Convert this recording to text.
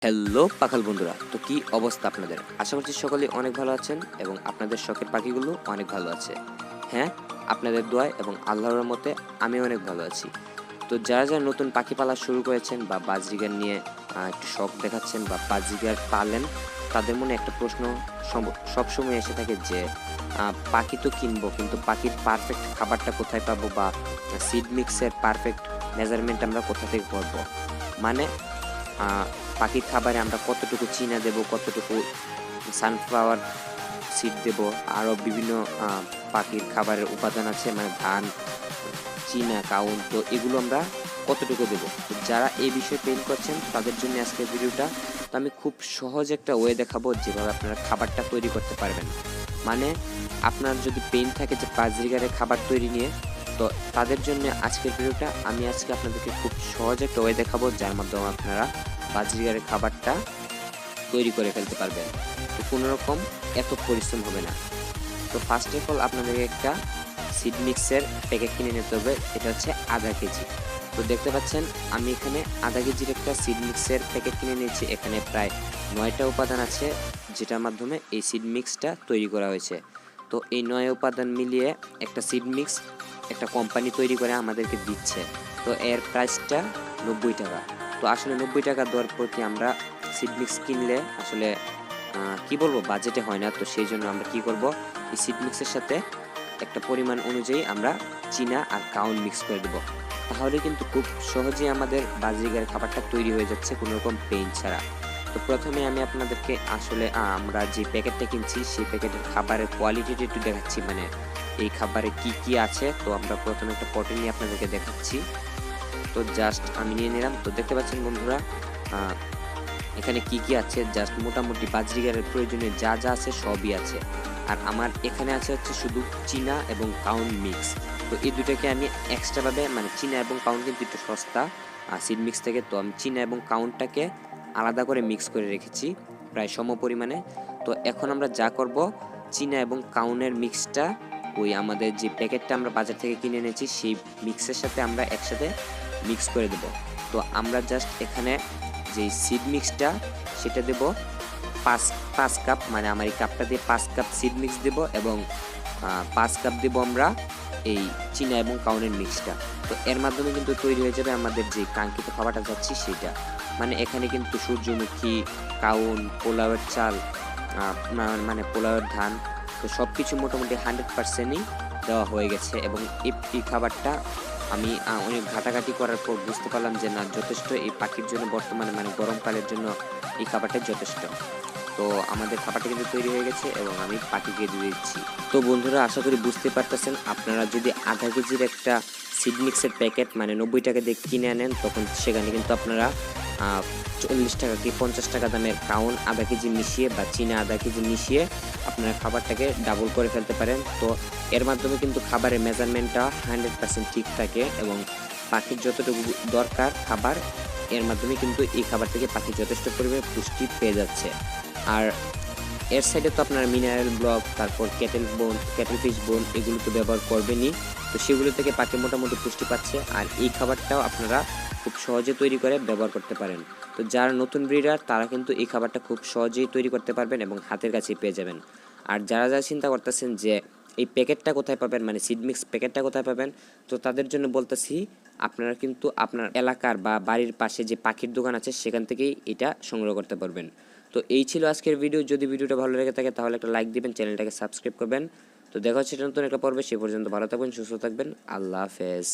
Hello পাখাল বন্ধুরা, তো কি অবস্থা আপনাদের? আশা করছি সকলেই অনেক ভালো আছেন এবং আপনাদের শখের পাখিগুলো অনেক ভালো আছে। হ্যাঁ, আপনাদের দোয়ায় এবং আল্লাহর রহমতে আমি অনেক ভালো আছি। তো যারা যারা নতুন পাখি পালা শুরু করেছেন বা বাজরিগার নিয়ে একটু শখ দেখাচ্ছেন বা বাজরিগার পালেন, তাদের মনে একটা প্রশ্ন সবসময় এসে থাকে যে পাখি তো কিনবো, কিন্তু পাখির পারফেক্ট খাবারটা কোথায় পাবো বা সিড মিক্সের পারফেক্ট মেজারমেন্ট আমরা কোথা থেকে করবো। মানে পাখির খাবারে আমরা কতটুকু চীনা দেব, কতটুকু সানফ্লাওয়ার সিড দেব, আরও বিভিন্ন পাখির খাবারের উপাদান আছে, মানে ধান, চীনা, কাউন, তো এগুলো আমরা কতটুকু দেব। তো যারা এই বিষয়ে পেইন করছেন তাদের জন্য আজকের ভিডিওটা। তো আমি খুব সহজ একটা ওয়ে দেখাবো যেভাবে আপনারা খাবারটা তৈরি করতে পারবেন। মানে আপনার যদি পেইন থাকে যে বাজরিগারের খাবার তৈরি নিয়ে, তো তাদের জন্য আজকের ভিডিওটা। আমি আজকে আপনাদেরকে খুব সহজ একটা ওয়ে দেখাবো যার মাধ্যমে আপনারা বাজরিগারের খাবারটা তৈরি করে ফেলতে পারবেন। তো কোনো রকম এত পরিশ্রম হবে না। তো ফার্স্ট অফ অল আপনাদেরকে একটা সিড মিক্সের প্যাকেট কিনে নিতে হবে। এটা হচ্ছে আধা কেজি। তো দেখতে পাচ্ছেন আমি এখানে আধা কেজির একটা সিড মিক্সের প্যাকেট কিনে নিয়েছি। এখানে প্রায় 9টা উপাদান আছে যেটার মাধ্যমে এই সিড মিক্সটা তৈরি করা হয়েছে। তো এই 9 উপাদান মিলিয়ে একটা সিড মিক্স একটা কোম্পানি তৈরি করে আমাদেরকে দিচ্ছে। তো এর প্রাইসটা 90 টাকা। তো আসলে 90 টাকা দর প্রতি আমরা সিড মিক্স কিনলে আসলে কি বলবো, বাজেটে হয় না। তো সেই জন্য আমরা কি করব, এই সিড মিক্সের সাথে একটা পরিমাণ অনুযায়ী আমরা চীনা আর কাউন মিক্স করে দেব। তাহলে কিন্তু খুব সহজেই আমাদের বাজরিগারের খাবারটা তৈরি হয়ে যাচ্ছে কোনো রকম পেইন ছাড়া। তো প্রথমে আমি আপনাদেরকে আসলে আমরা যে প্যাকেটটা কিনছি সেই প্যাকেটের খাবারের কোয়ালিটিটা একটু দেখাচ্ছি, মানে এই খাবারে কি কি আছে। তো আমরা প্রথমে একটা পটে নিয়ে আপনাদেরকে দেখাচ্ছি। তো জাস্ট আমি নিয়ে নিলাম। তো দেখতে পাচ্ছেন বন্ধুরা, এখানে কি কি আছে, জাস্ট মোটামুটি বাজরিগারের প্রয়োজনীয় যা যা আছে সবই আছে। আর আমার এখানে আছে হচ্ছে শুধু চীনা এবং কাউন মিক্স। তো এই দুটাকে আমি এক্সট্রাভাবে, মানে চীনা এবং কাউন কিন্তু একটু সস্তা সিড মিক্স থেকে, তো আমি চীনা এবং কাউনটাকে আলাদা করে মিক্স করে রেখেছি প্রায় সম পরিমাণে। তো এখন আমরা যা করব, চীনা এবং কাউনের মিক্সটা ওই আমাদের যে প্যাকেটটা আমরা বাজার থেকে কিনে এনেছি সেই মিক্সের সাথে আমরা একসাথে মিক্স করে দেব। তো আমরা জাস্ট এখানে যে সিড মিক্সটা সেটা দেব পাঁচ কাপ, মানে আমার এই কাপটা দিয়ে 5 কাপ সিড মিক্স দেব এবং 5 কাপ দেব আমরা এই চীনা এবং কাউনের মিক্সটা। তো এর মাধ্যমে কিন্তু তৈরি হয়ে যাবে আমাদের যে কাঙ্ক্ষিত খাবারটা যাচ্ছি সেটা। মানে এখানে কিন্তু সূর্যমুখী, কাউন, পোলাওয়ের চাল, মানে পোলাওয়ের ধান, তো সব কিছু মোটামুটি 100%ই দেওয়া হয়ে গেছে। এবং এই খাবারটা আমি অনেক ঘাটাঘাটি করার পর বুঝতে পারলাম যে না, যথেষ্ট এই পাখির জন্য বর্তমানে, মানে গরমকালের জন্য এই খাবারটা যথেষ্ট। তো আমাদের খাবারটা কিন্তু তৈরি হয়ে গেছে এবং আমি পাখিকে দিয়ে দিচ্ছি। তো বন্ধুরা, আশা করি বুঝতে পারতেছেন, আপনারা যদি আধা কেজির একটা সিড মিক্সের প্যাকেট মানে 90 টাকা দিয়ে কিনে আনেন, তখন সেখানে কিন্তু আপনারা 40 টাকা কি 50 টাকা দামের কাউন আধা কেজি মিশিয়ে বা চীনা আধা কেজি মিশিয়ে আপনারা খাবারটাকে ডাবল করে ফেলতে পারেন। তো এর মাধ্যমে কিন্তু খাবারের মেজারমেন্টটা 100% ঠিক থাকে এবং পাখির যতটুকু দরকার খাবার, এর মাধ্যমে কিন্তু এই খাবার থেকে পাখি যথেষ্ট পরিমাণে পুষ্টি পেয়ে যাচ্ছে। আর এর সাইডে তো আপনার মিনারেল ব্লক, তারপর ক্যাটেল ফিশ বোন এগুলো তো ব্যবহার করবেনই। তো সেগুলো থেকে পাখি মোটামুটি পুষ্টি পাচ্ছে। আর এই খাবারটাও আপনারা খুব সহজে তৈরি করে ব্যবহার করতে পারেন। তো যারা নতুন ব্রিডার তারা কিন্তু এই খাবারটা খুব সহজেই তৈরি করতে পারবেন এবং হাতের কাছেই পেয়ে যাবেন। আর যারা যারা চিন্তা করতেছেন যে এই প্যাকেটটা কোথায় পাবেন, মানে সিড মিক্স প্যাকেটটা কোথায় পাবেন, তো তাদের জন্য বলতেছি, আপনারা কিন্তু আপনার এলাকার বা বাড়ির পাশে যে পাখির দোকান আছে সেখান থেকেই এটা সংগ্রহ করতে পারবেন। তো এই ছিল আজকের ভিডিও। যদি ভিডিওটা ভালো লেগে থাকে তাহলে একটা লাইক দিবেন, চ্যানেলটাকে সাবস্ক্রাইব করবেন। তো দেখা হচ্ছে নতুন একটা পর্বে। সে পর্যন্ত ভালো থাকবেন, সুস্থ থাকবেন। আল্লাহ হাফেজ।